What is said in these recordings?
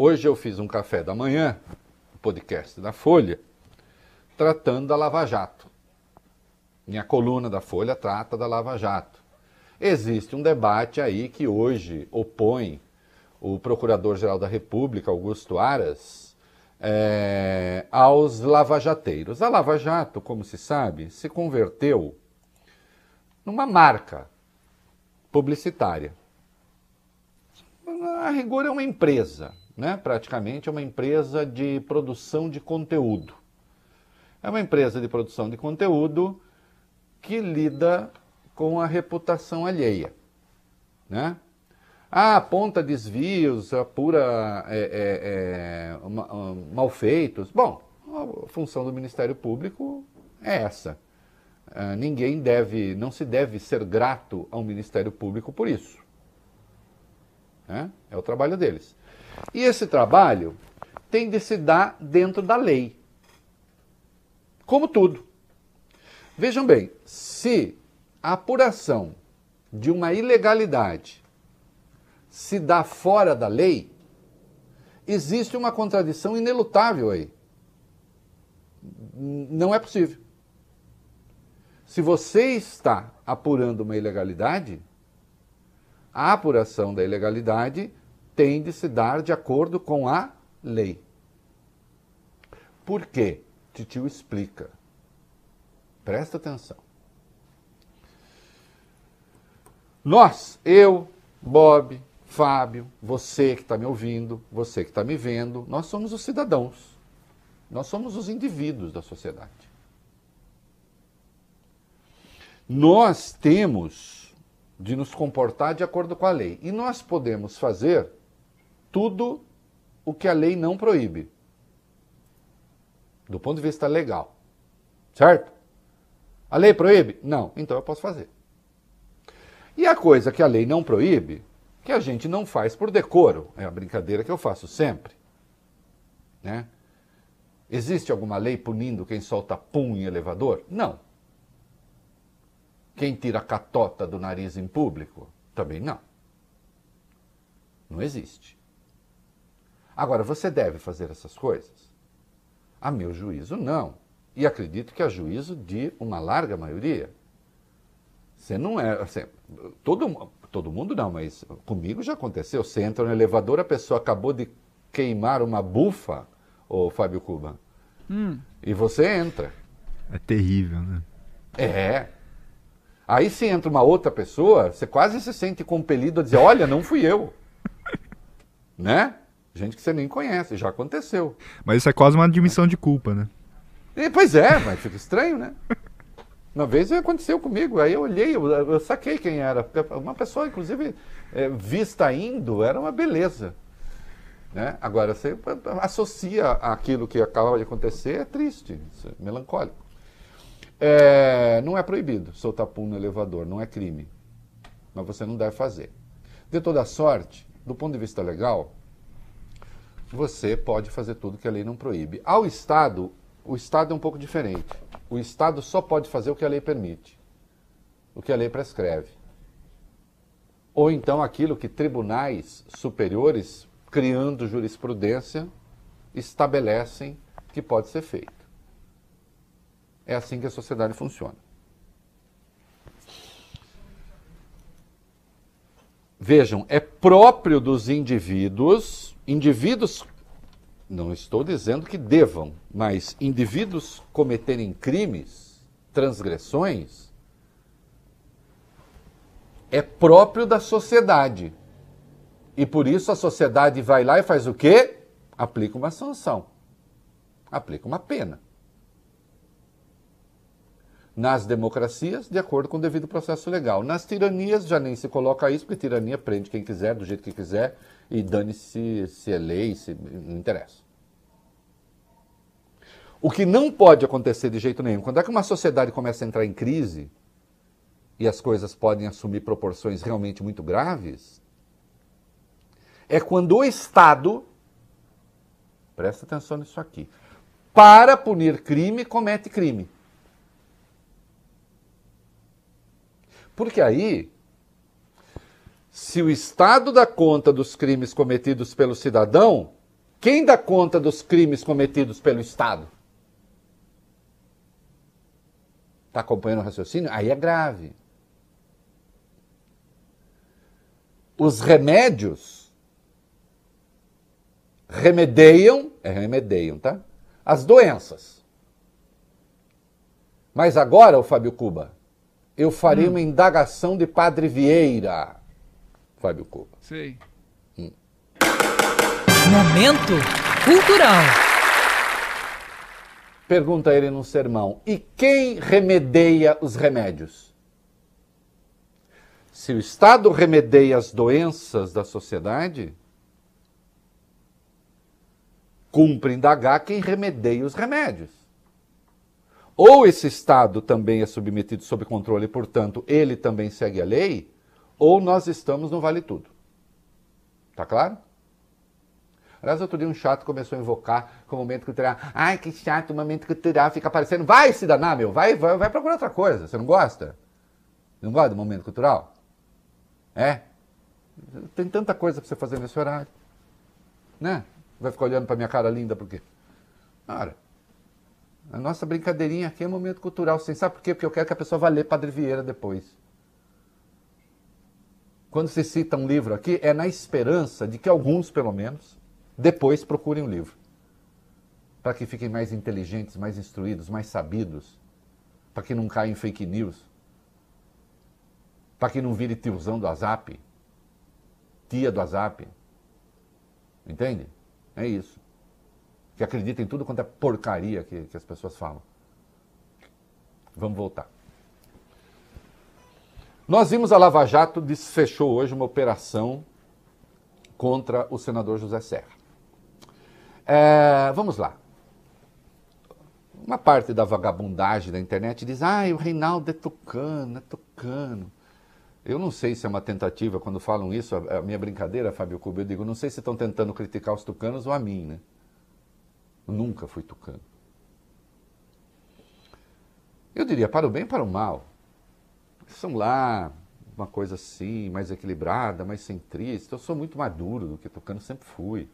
Hoje eu fiz um café da manhã, podcast da Folha, tratando da Lava Jato. Minha coluna da Folha trata da Lava Jato. Existe um debate aí que hoje opõe o Procurador-Geral da República, Augusto Aras, aos lavajateiros. A Lava Jato, como se sabe, se converteu numa marca publicitária. A rigor é uma empresa, né? Praticamente é uma empresa de produção de conteúdo. É uma empresa de produção de conteúdo que lida com a reputação alheia, né? Aponta desvios, apura malfeitos. Bom, a função do Ministério Público é essa. Não se deve ser grato ao Ministério Público por isso. Né? É o trabalho deles. E esse trabalho tem de se dar dentro da lei. Como tudo. Vejam bem, se a apuração de uma ilegalidade se dá fora da lei, existe uma contradição inelutável aí. Não é possível. Se você está apurando uma ilegalidade, a apuração da ilegalidade tem de se dar de acordo com a lei. Por quê? Titio explica. Presta atenção. Nós, eu, Bob, Fábio, você que está me ouvindo, você que está me vendo, nós somos os cidadãos. Nós somos os indivíduos da sociedade. Nós temos de nos comportar de acordo com a lei. E nós podemos fazer tudo o que a lei não proíbe. Do ponto de vista legal. Certo? A lei proíbe? Não. Então eu posso fazer. E a coisa que a lei não proíbe, que a gente não faz por decoro, é a brincadeira que eu faço sempre. Né? Existe alguma lei punindo quem solta pum em elevador? Não. Quem tira a catota do nariz em público? Também não. Não existe. Agora, você deve fazer essas coisas? A meu juízo, não. E acredito que a juízo de uma larga maioria. Você não é... Assim, todo mundo não, mas comigo já aconteceu. Você entra no elevador, a pessoa acabou de queimar uma bufa, ô Fábio Cuba, e você entra. É terrível, né? É. Aí se entra uma outra pessoa, você quase se sente compelido a dizer, olha, não fui eu. Né? Gente que você nem conhece, já aconteceu. Mas isso é quase uma admissão de culpa, né? Pois é, mas fica estranho, né? Uma vez aconteceu comigo, aí eu olhei, eu saquei quem era. Uma pessoa, inclusive, vista indo, era uma beleza. Né? Agora, você associa aquilo que acaba de acontecer, é triste, é melancólico. Não é proibido soltar pum no elevador, não é crime. Mas você não deve fazer. De toda sorte, do ponto de vista legal, você pode fazer tudo que a lei não proíbe. Ao Estado, o Estado é um pouco diferente. O Estado só pode fazer o que a lei permite, o que a lei prescreve. Ou então aquilo que tribunais superiores, criando jurisprudência, estabelecem que pode ser feito. É assim que a sociedade funciona. Vejam, é próprio dos indivíduos, não estou dizendo que devam, mas indivíduos cometerem crimes, transgressões, é próprio da sociedade. E por isso a sociedade vai lá e faz o quê? Aplica uma sanção. Aplica uma pena. Nas democracias, de acordo com o devido processo legal. Nas tiranias, já nem se coloca isso, porque tirania prende quem quiser, do jeito que quiser, e dane-se se é lei, se não interessa. O que não pode acontecer de jeito nenhum, quando é que uma sociedade começa a entrar em crise, e as coisas podem assumir proporções realmente muito graves, é quando o Estado, presta atenção nisso aqui, para punir crime, comete crime. Porque aí, se o Estado dá conta dos crimes cometidos pelo cidadão, Quem dá conta dos crimes cometidos pelo Estado? Está acompanhando o raciocínio? Aí é grave. Os remédios remediam, tá? As doenças. Mas agora, o Fábio Cuba, eu farei uma indagação de Padre Vieira, Fábio Cuba. Sei. Momento cultural. Pergunta ele num sermão, e quem remedeia os remédios? Se o Estado remedeia as doenças da sociedade, cumpre indagar quem remedeia os remédios. Ou esse Estado também é submetido sob controle, portanto, ele também segue a lei, ou nós estamos no Vale Tudo. Tá claro? Aliás, outro dia um chato começou a invocar com o momento cultural. Ai, que chato, o momento cultural fica aparecendo. Vai se danar, meu, vai procurar outra coisa. Você não gosta? Não gosta do momento cultural? É? Tem tanta coisa para você fazer nesse horário. Né? Vai ficar olhando para minha cara linda por quê? Ora, a nossa brincadeirinha aqui é momento cultural. Você sabe por quê? Porque eu quero que a pessoa vá ler Padre Vieira depois. Quando se cita um livro aqui, é na esperança de que alguns, pelo menos, depois procurem o livro. Para que fiquem mais inteligentes, mais instruídos, mais sabidos. Para que não caiam em fake news. Para que não vire tiozão do WhatsApp. Tia do WhatsApp. Entende? É isso. Que acredita em tudo quanto é porcaria que as pessoas falam. Vamos voltar. Nós vimos a Lava Jato desfechou hoje uma operação contra o senador José Serra. Vamos lá. Uma parte da vagabundagem da internet diz, o Reinaldo é tucano. Eu não sei se é uma tentativa, quando falam isso, a minha brincadeira, Fábio Cuba, eu digo, não sei se estão tentando criticar os tucanos ou a mim, né? Eu nunca fui tucano. Eu diria, para o bem e para o mal. São lá, uma coisa assim, mais equilibrada, mais centrista. Eu sou muito mais duro do que tucano, sempre fui.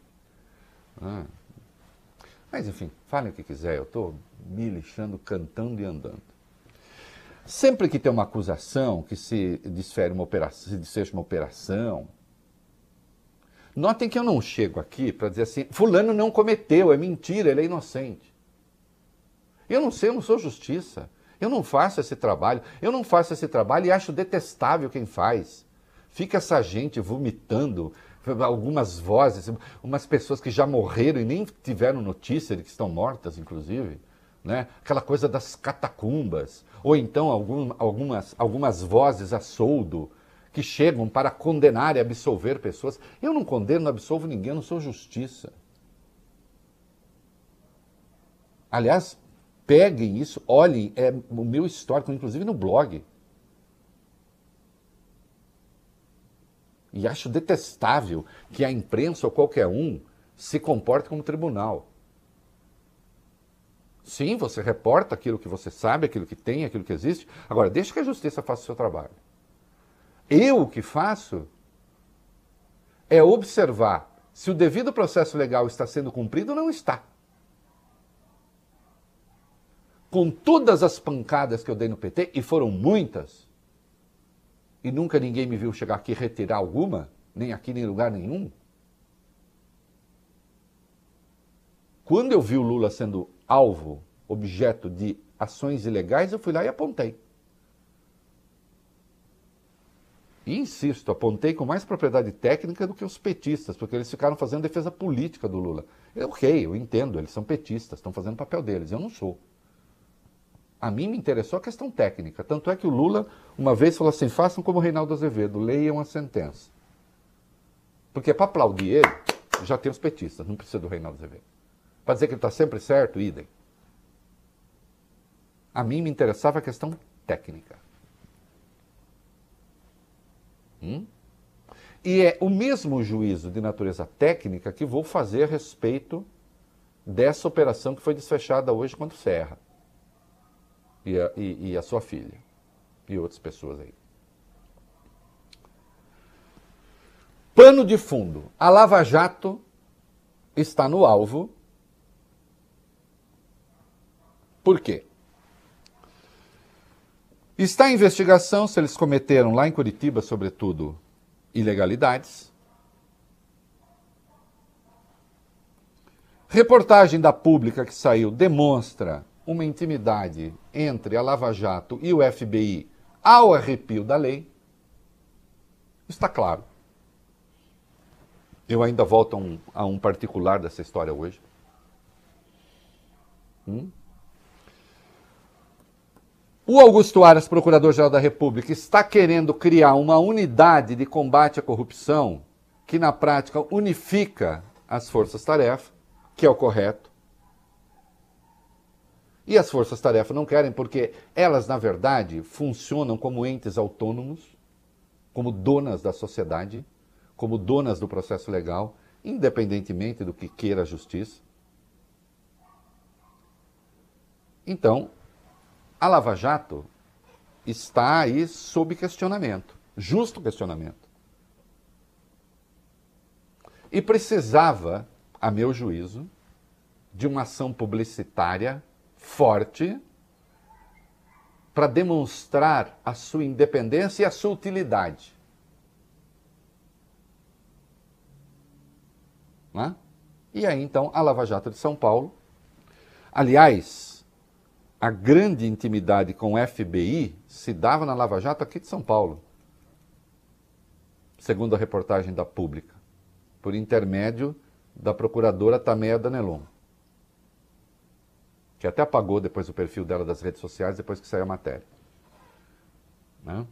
Mas enfim, falem o que quiser, eu estou me lixando, cantando e andando. Sempre que tem uma acusação, que se desfere uma operação, se desfecha uma operação, notem que eu não chego aqui para dizer assim, fulano não cometeu, é mentira, ele é inocente. Eu não sei, eu não sou justiça. Eu não faço esse trabalho. Eu não faço esse trabalho e acho detestável quem faz. Fica essa gente vomitando algumas vozes, umas pessoas que já morreram e nem tiveram notícia de que estão mortas, inclusive. Né? Aquela coisa das catacumbas. Ou então algumas vozes a soldo que chegam para condenar e absolver pessoas. Eu não condeno, não absolvo ninguém, eu não sou justiça. Aliás, peguem isso, olhem, é o meu histórico, inclusive no blog. E acho detestável que a imprensa ou qualquer um se comporte como tribunal. Sim, você reporta aquilo que você sabe, aquilo que tem, aquilo que existe. Agora, deixa que a justiça faça o seu trabalho. Eu o que faço é observar se o devido processo legal está sendo cumprido ou não está. Com todas as pancadas que eu dei no PT, e foram muitas, e nunca ninguém me viu chegar aqui e retirar alguma, nem aqui nem em lugar nenhum. Quando eu vi o Lula sendo alvo, objeto de ações ilegais, eu fui lá e apontei. E insisto, apontei com mais propriedade técnica do que os petistas, porque eles ficaram fazendo defesa política do Lula. Ok, eu entendo, eles são petistas, estão fazendo o papel deles, eu não sou. A mim me interessou a questão técnica. Tanto é que o Lula, uma vez, falou assim, façam como o Reinaldo Azevedo, leiam a sentença. Porque para aplaudir ele, já tem os petistas, não precisa do Reinaldo Azevedo. Para dizer que ele está sempre certo, idem. A mim me interessava a questão técnica. E é o mesmo juízo de natureza técnica que vou fazer a respeito dessa operação que foi desfechada hoje contra o Serra. E a sua filha. E outras pessoas aí. Pano de fundo. A Lava Jato está no alvo. Por quê? Está em investigação se eles cometeram, lá em Curitiba, sobretudo, ilegalidades. Reportagem da Pública que saiu demonstra uma intimidade entre a Lava Jato e o FBI ao arrepio da lei. Está claro. Eu ainda volto a um particular dessa história hoje. O Augusto Aras, Procurador-Geral da República, está querendo criar uma unidade de combate à corrupção que, na prática, unifica as forças-tarefa, que é o correto. E as forças-tarefa não querem porque elas, na verdade, funcionam como entes autônomos, como donas da sociedade, como donas do processo legal, independentemente do que queira a justiça. Então, a Lava Jato está aí sob questionamento, justo questionamento. E precisava, a meu juízo, de uma ação publicitária forte para demonstrar a sua independência e a sua utilidade. Né? E aí, então, a Lava Jato de São Paulo, aliás, a grande intimidade com o FBI se dava na Lava Jato aqui de São Paulo, segundo a reportagem da Pública, por intermédio da procuradora Tameia Danelon, que até apagou depois o perfil dela das redes sociais, depois que saiu a matéria. Né?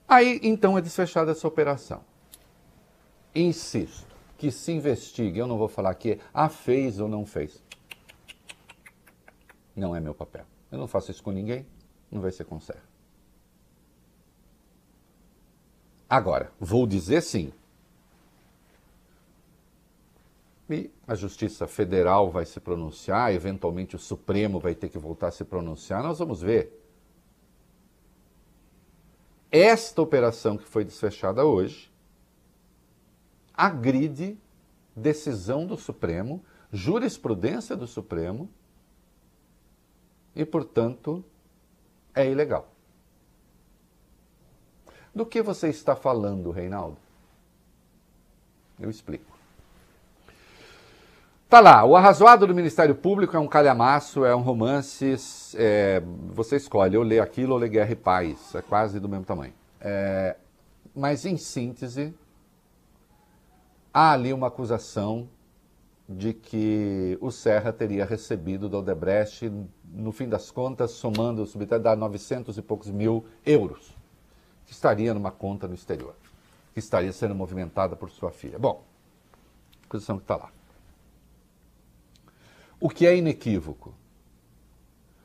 Aí, então, é desfechada essa operação. Insisto, que se investigue, eu não vou falar que fez ou não fez. Não é meu papel. Eu não faço isso com ninguém, não vai ser com Serra. Agora, vou dizer sim. E a Justiça Federal vai se pronunciar, eventualmente o Supremo vai ter que voltar a se pronunciar, nós vamos ver. Esta operação que foi desfechada hoje agride decisão do Supremo, jurisprudência do Supremo, e, portanto, é ilegal. Do que você está falando, Reinaldo? Eu explico. Tá lá, o Arrazoado do Ministério Público é um calhamaço, é um romance, você escolhe, ou lê aquilo ou lê Guerra e Paz, é quase do mesmo tamanho. Mas, em síntese, há ali uma acusação de que o Serra teria recebido do Odebrecht, no fim das contas, somando o subtrato, dá 900 e poucos mil euros, que estaria numa conta no exterior, que estaria sendo movimentada por sua filha. Bom, acusação que está lá. O que é inequívoco?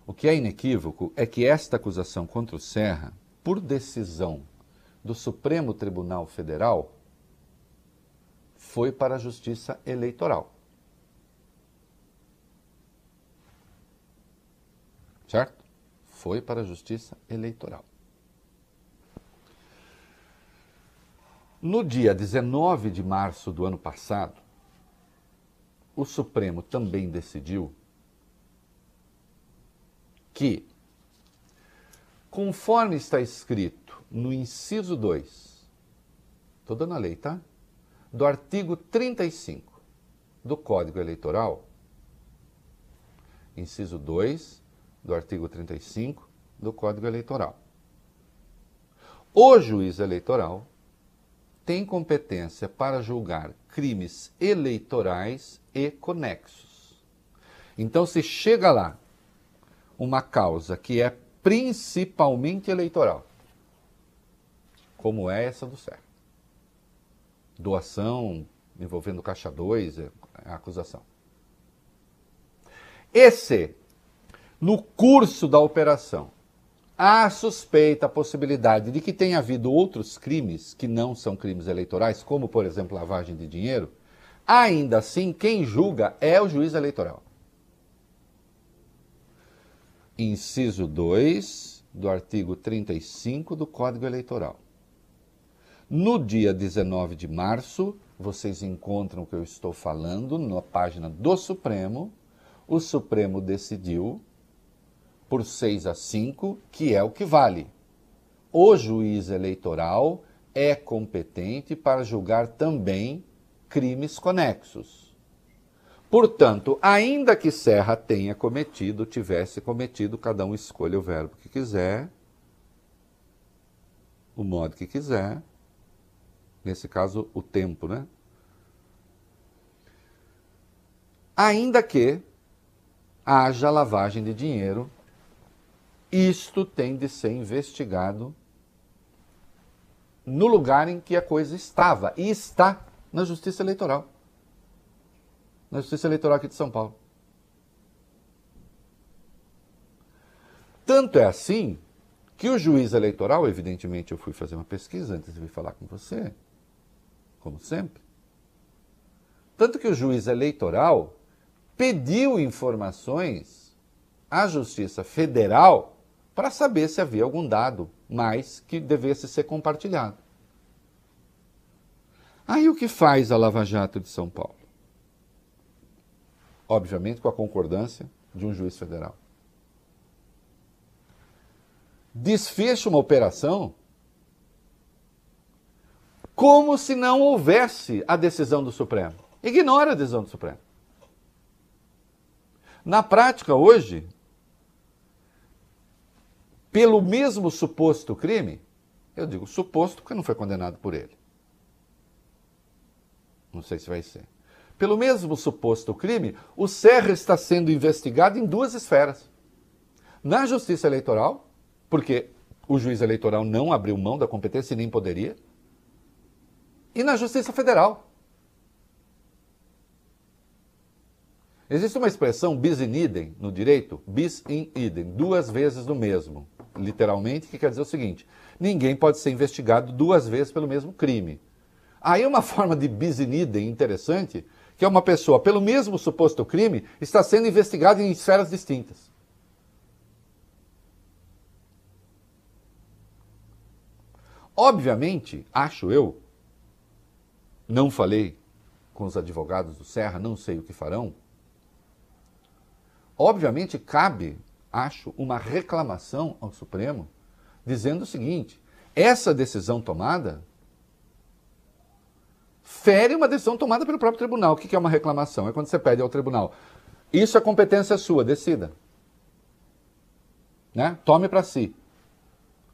O que é inequívoco é que esta acusação contra o Serra, por decisão do Supremo Tribunal Federal, foi para a Justiça Eleitoral. Certo? Foi para a Justiça Eleitoral. No dia 19 de março do ano passado, o Supremo também decidiu que, conforme está escrito no inciso 2, estou dando a lei, tá? Do artigo 35 do Código Eleitoral, inciso 2 do artigo 35 do Código Eleitoral. O juiz eleitoral tem competência para julgar crimes eleitorais e conexos. Então, se chega lá uma causa que é principalmente eleitoral, como é essa do Serra, doação envolvendo Caixa 2, é a acusação. E se, no curso da operação, há suspeita, a possibilidade de que tenha havido outros crimes que não são crimes eleitorais, como, por exemplo, lavagem de dinheiro, ainda assim, quem julga é o juiz eleitoral. Inciso 2 do artigo 35 do Código Eleitoral. No dia 19 de março, vocês encontram o que eu estou falando na página do Supremo. O Supremo decidiu por 6-5, que é o que vale. O juiz eleitoral é competente para julgar também crimes conexos. Portanto, ainda que Serra tenha cometido, tivesse cometido, cada um escolha o verbo que quiser, o modo que quiser, nesse caso, o tempo, né? Ainda que haja lavagem de dinheiro, isto tem de ser investigado no lugar em que a coisa estava, e está na Justiça Eleitoral. Na Justiça Eleitoral aqui de São Paulo. Tanto é assim que o juiz eleitoral, evidentemente eu fui fazer uma pesquisa antes de vir falar com você, como sempre, tanto que o juiz eleitoral pediu informações à Justiça Federal para saber se havia algum dado mais que devesse ser compartilhado. Aí o que faz a Lava Jato de São Paulo? Obviamente com a concordância de um juiz federal. Desfecha uma operação como se não houvesse a decisão do Supremo. Ignora a decisão do Supremo. Na prática, hoje, pelo mesmo suposto crime, eu digo suposto porque não foi condenado por ele. Não sei se vai ser. Pelo mesmo suposto crime, o Serra está sendo investigado em duas esferas. Na Justiça Eleitoral, porque o juiz eleitoral não abriu mão da competência e nem poderia, e na Justiça Federal. Existe uma expressão bis in idem no direito, bis in idem, duas vezes do mesmo, literalmente, que quer dizer o seguinte: ninguém pode ser investigado duas vezes pelo mesmo crime. Aí uma forma de bis in idem interessante, que é uma pessoa, pelo mesmo suposto crime, está sendo investigada em esferas distintas. Obviamente, acho eu, não falei com os advogados do Serra, não sei o que farão, obviamente cabe, acho, uma reclamação ao Supremo, dizendo o seguinte: essa decisão tomada fere uma decisão tomada pelo próprio tribunal. O que é uma reclamação? É quando você pede ao tribunal: isso é competência sua, decida. Né? Tome para si.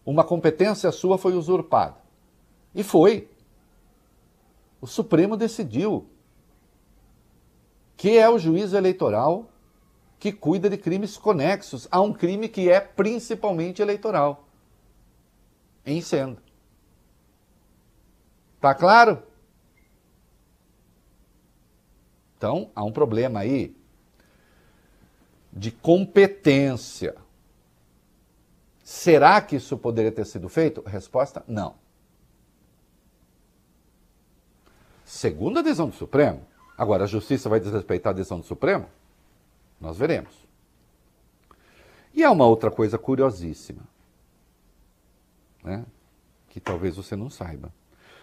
Uma competência sua foi usurpada. E foi. O Supremo decidiu que é o juiz eleitoral que cuida de crimes conexos a um crime que é principalmente eleitoral. Em sendo. Tá claro? Então, há um problema aí de competência. Será que isso poderia ter sido feito? Resposta: não. Segundo a decisão do Supremo, agora a Justiça vai desrespeitar a decisão do Supremo? Nós veremos. E há uma outra coisa curiosíssima, né, que talvez você não saiba.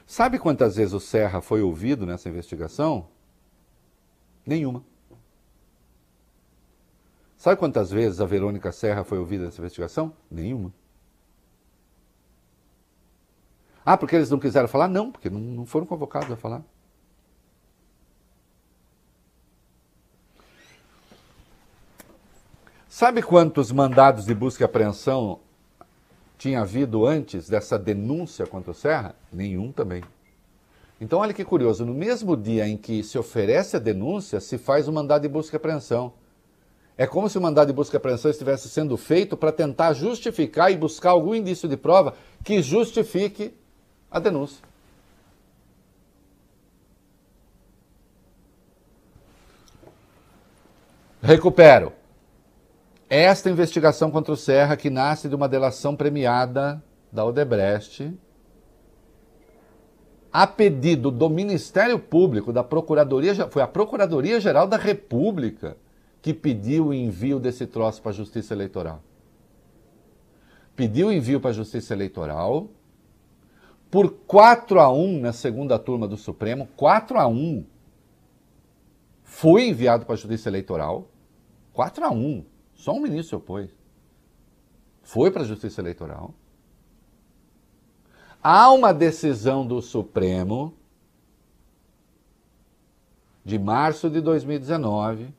Sabe quantas vezes o Serra foi ouvido nessa investigação? Nenhuma. Sabe quantas vezes a Verônica Serra foi ouvida nessa investigação? Nenhuma. Ah, porque eles não quiseram falar? Não, porque não foram convocados a falar. Sabe quantos mandados de busca e apreensão tinha havido antes dessa denúncia contra o Serra? Nenhum também. Então, olha que curioso, no mesmo dia em que se oferece a denúncia, se faz o mandado de busca e apreensão. É como se o mandado de busca e apreensão estivesse sendo feito para tentar justificar e buscar algum indício de prova que justifique a denúncia. Recupero. Esta investigação contra o Serra, que nasce de uma delação premiada da Odebrecht, a pedido do Ministério Público, da Procuradoria, foi a Procuradoria-Geral da República que pediu o envio desse troço para a Justiça Eleitoral. Pediu o envio para a Justiça Eleitoral por 4-1 na segunda turma do Supremo, 4-1. Foi enviado para a Justiça Eleitoral, 4-1. Só um ministro se opôs. Foi para a Justiça Eleitoral. Há uma decisão do Supremo de março de 2019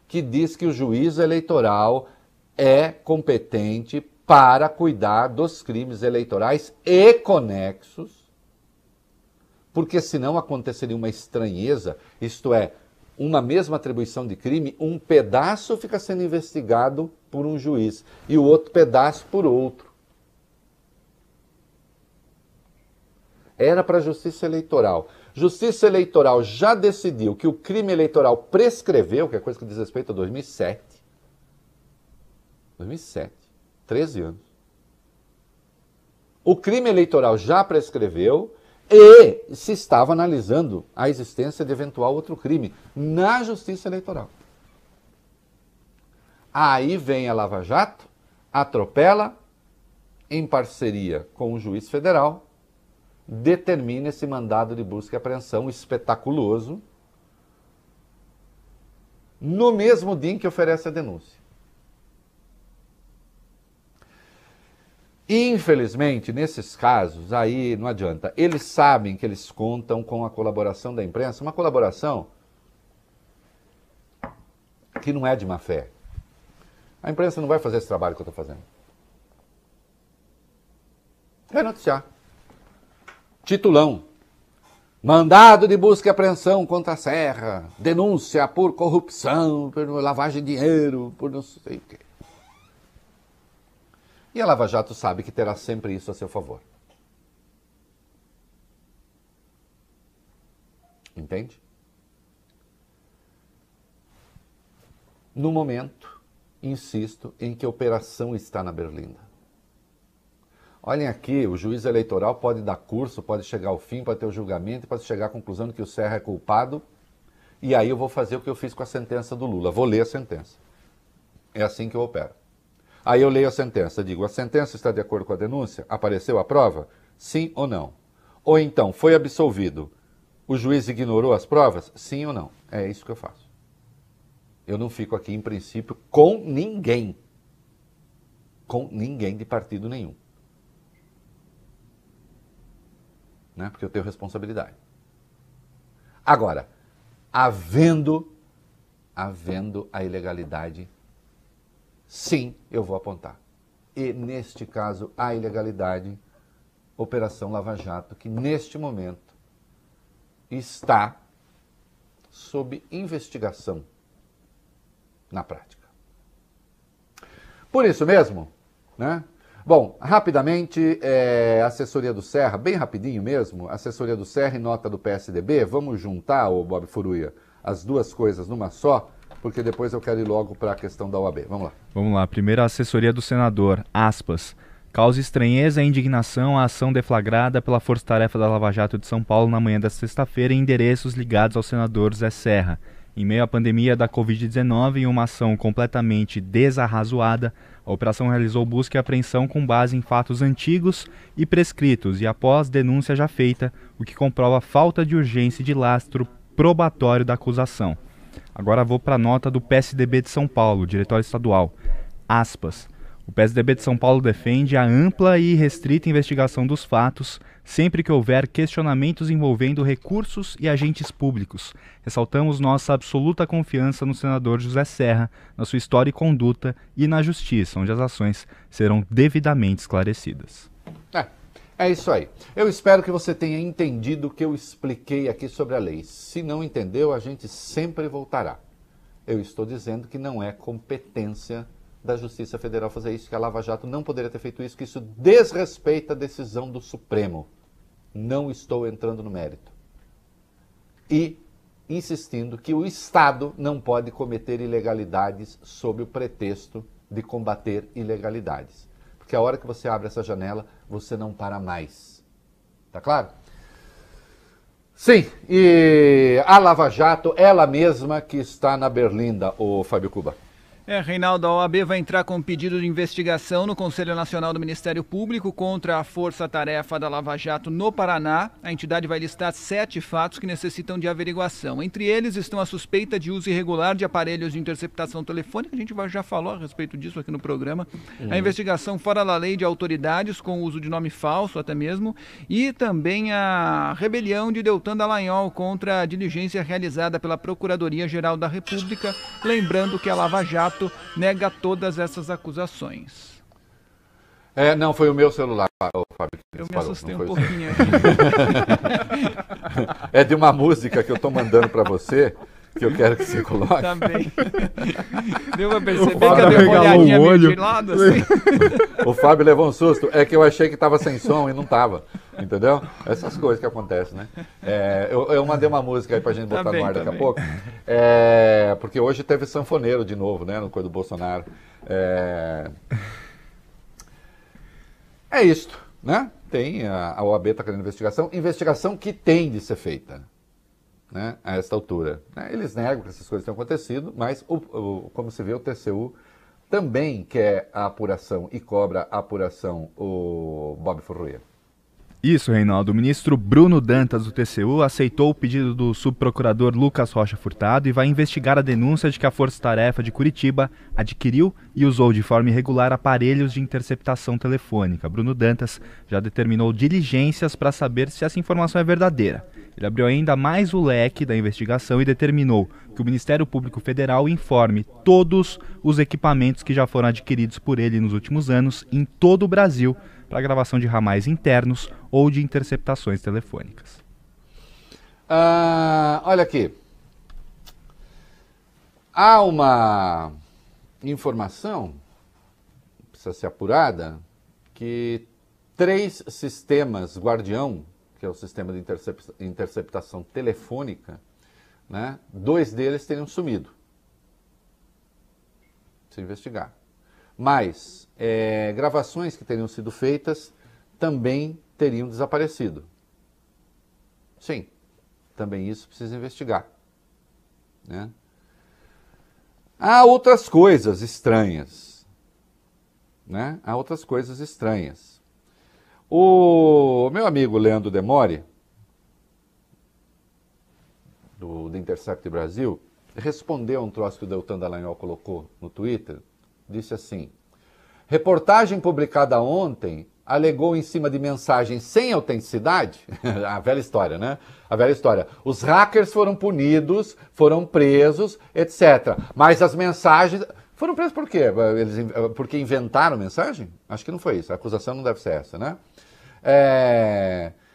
que diz que o juiz eleitoral é competente para cuidar dos crimes eleitorais e conexos, porque senão aconteceria uma estranheza, isto é, uma mesma atribuição de crime, um pedaço fica sendo investigado por um juiz e o outro pedaço por outro. Era para a Justiça Eleitoral. Justiça Eleitoral já decidiu que o crime eleitoral prescreveu, que é coisa que diz respeito a 2007. 2007. 13 anos. O crime eleitoral já prescreveu e se estava analisando a existência de eventual outro crime na Justiça Eleitoral. Aí vem a Lava Jato, atropela, em parceria com o juiz federal, determina esse mandado de busca e apreensão espetaculoso no mesmo dia em que oferece a denúncia. Infelizmente, nesses casos, aí não adianta. Eles sabem que eles contam com a colaboração da imprensa, uma colaboração que não é de má fé. A imprensa não vai fazer esse trabalho que eu estou fazendo. Vai noticiar. Titulão. Mandado de busca e apreensão contra a Serra. Denúncia por corrupção, por lavagem de dinheiro, por não sei o quê. E a Lava Jato sabe que terá sempre isso a seu favor. Entende? No momento, insisto em que a operação está na Berlinda. Olhem aqui, o juiz eleitoral pode dar curso, pode chegar ao fim, pode ter o julgamento, pode chegar à conclusão de que o Serra é culpado, e aí eu vou fazer o que eu fiz com a sentença do Lula, vou ler a sentença. É assim que eu opero. Aí eu leio a sentença, digo, a sentença está de acordo com a denúncia? Apareceu a prova? Sim ou não? Ou então, foi absolvido, o juiz ignorou as provas? Sim ou não? É isso que eu faço. Eu não fico aqui, em princípio, com ninguém. Com ninguém de partido nenhum. Né? Porque eu tenho responsabilidade. Agora, havendo a ilegalidade, sim, eu vou apontar. E, neste caso, a ilegalidade, Operação Lava Jato, que neste momento está sob investigação na prática. Por isso mesmo, né? Bom, rapidamente, assessoria do Serra, bem rapidinho mesmo, assessoria do Serra e nota do PSDB, vamos juntar, ô Bob Furuia, as duas coisas numa só, porque depois eu quero ir logo para a questão da OAB. Vamos lá. Vamos lá. Primeiro, a assessoria do senador, aspas. Causa estranheza e indignação a ação deflagrada pela Força-Tarefa da Lava Jato de São Paulo na manhã da sexta-feira em endereços ligados ao senador Zé Serra. Em meio à pandemia da Covid-19 e uma ação completamente desarrazoada, a operação realizou busca e apreensão com base em fatos antigos e prescritos e após denúncia já feita, o que comprova a falta de urgência e de lastro probatório da acusação. Agora vou para a nota do PSDB de São Paulo, Diretório Estadual. Aspas. O PSDB de São Paulo defende a ampla e restrita investigação dos fatos, sempre que houver questionamentos envolvendo recursos e agentes públicos. Ressaltamos nossa absoluta confiança no senador José Serra, na sua história e conduta e na justiça, onde as ações serão devidamente esclarecidas. É isso aí. Eu espero que você tenha entendido o que eu expliquei aqui sobre a lei. Se não entendeu, a gente sempre voltará. Eu estou dizendo que não é competência da Justiça Federal fazer isso, que a Lava Jato não poderia ter feito isso, que isso desrespeita a decisão do Supremo. Não estou entrando no mérito. E insistindo que o Estado não pode cometer ilegalidades sob o pretexto de combater ilegalidades. Porque a hora que você abre essa janela, você não para mais. Tá claro? Sim, e a Lava Jato, ela mesma que está na Berlinda, o Fábio Cuba. Reinaldo, a OAB vai entrar com um pedido de investigação no Conselho Nacional do Ministério Público contra a Força-Tarefa da Lava Jato no Paraná. A entidade vai listar 7 fatos que necessitam de averiguação. Entre eles estão a suspeita de uso irregular de aparelhos de interceptação telefônica, a gente já falou a respeito disso aqui no programa, a investigação fora da lei de autoridades com o uso de nome falso até mesmo, e também a rebelião de Deltan Dallagnol contra a diligência realizada pela Procuradoria-Geral da República, lembrando que a Lava Jato nega todas essas acusações. Não, foi o meu celular, Fábio. Eu me assustei um pouquinho. É de uma música que eu estou mandando para você, que eu quero que você coloque. Também. Deu pra perceber que eu dei uma olhadinha meio de lado, assim. O Fábio levou um susto, é que eu achei que estava sem som e não estava, entendeu? Essas coisas que acontecem, né? Eu mandei uma música aí pra gente botar no ar daqui a pouco, porque hoje teve sanfoneiro de novo, né, no coisa do Bolsonaro. É isto, né? Tem, a OAB está querendo investigação que tem de ser feita, né, a esta altura. Eles negam que essas coisas tenham acontecido, mas, como se vê, o TCU também quer a apuração e cobra a apuração o Bob Furruia. Isso, Reinaldo. O ministro Bruno Dantas, do TCU, aceitou o pedido do subprocurador Lucas Rocha Furtado e vai investigar a denúncia de que a Força-Tarefa de Curitiba adquiriu e usou de forma irregular aparelhos de interceptação telefônica. Bruno Dantas já determinou diligências para saber se essa informação é verdadeira. Ele abriu ainda mais o leque da investigação e determinou que o Ministério Público Federal informe todos os equipamentos que já foram adquiridos por ele nos últimos anos em todo o Brasil para gravação de ramais internos ou de interceptações telefônicas. Olha aqui. Há uma informação, precisa ser apurada, que 3 sistemas Guardião, que é o sistema de interceptação telefônica, né, 2 deles teriam sumido. Se investigar. Mas gravações que teriam sido feitas também teriam desaparecido. Sim, também isso precisa investigar, né? Há outras coisas estranhas, né? Há outras coisas estranhas. O meu amigo Leandro Demore, do The Intercept Brasil, respondeu a um troço que o Deltan Dallagnol colocou no Twitter. Disse assim: reportagem publicada ontem alegou em cima de mensagens sem autenticidade, a velha história, né? A velha história. Os hackers foram punidos, foram presos, etc. Mas as mensagens... Foram presos por quê? Porque inventaram mensagem? Acho que não foi isso. A acusação não deve ser essa, né?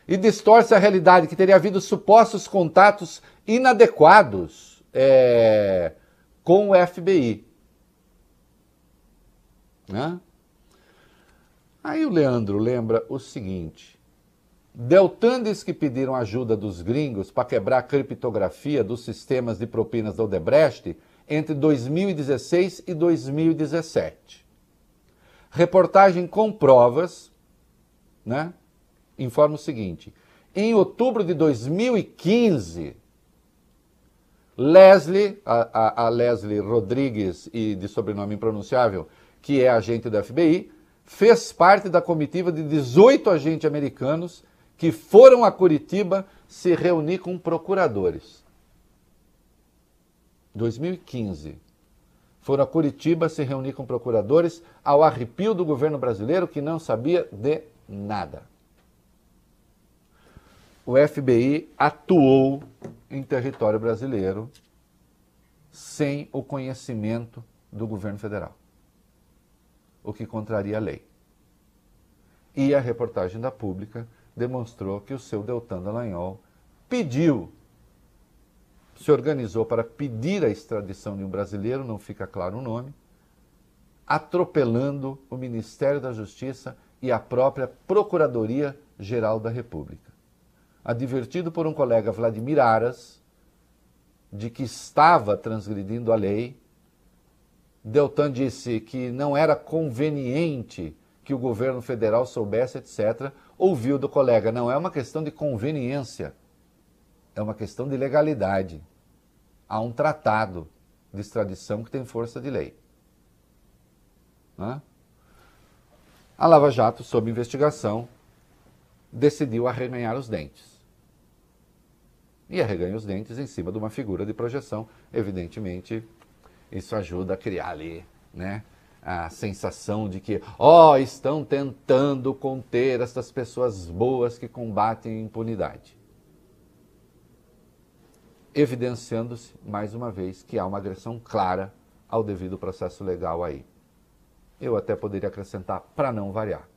E distorce a realidade que teria havido supostos contatos inadequados com o FBI. Né? Aí o Leandro lembra o seguinte: Deltan diz que pediram ajuda dos gringos para quebrar a criptografia dos sistemas de propinas da Odebrecht entre 2016 e 2017. Reportagem com provas, né, informa o seguinte: em outubro de 2015, Leslie, a Leslie Rodrigues, e de sobrenome impronunciável, que é agente do FBI, fez parte da comitiva de 18 agentes americanos que foram a Curitiba se reunir com procuradores. 2015. Foram a Curitiba se reunir com procuradores ao arrepio do governo brasileiro que não sabia de nada. O FBI atuou em território brasileiro sem o conhecimento do governo federal, o que contraria a lei. E a reportagem da Pública demonstrou que o seu Deltan Dallagnol se organizou para pedir a extradição de um brasileiro, não fica claro o nome, atropelando o Ministério da Justiça e a própria Procuradoria-Geral da República. Advertido por um colega, Vladimir Aras, de que estava transgredindo a lei, Deltan disse que não era conveniente que o governo federal soubesse, etc. Ouviu do colega: não é uma questão de conveniência, é uma questão de legalidade. Há um tratado de extradição que tem força de lei. né? A Lava Jato, sob investigação, decidiu arreganhar os dentes. E arreganha os dentes em cima de uma figura de projeção. Evidentemente, isso ajuda a criar ali, né, a sensação de que, estão tentando conter essas pessoas boas que combatem a impunidade. Evidenciando-se, mais uma vez, que há uma agressão clara ao devido processo legal aí. Eu até poderia acrescentar, para não variar.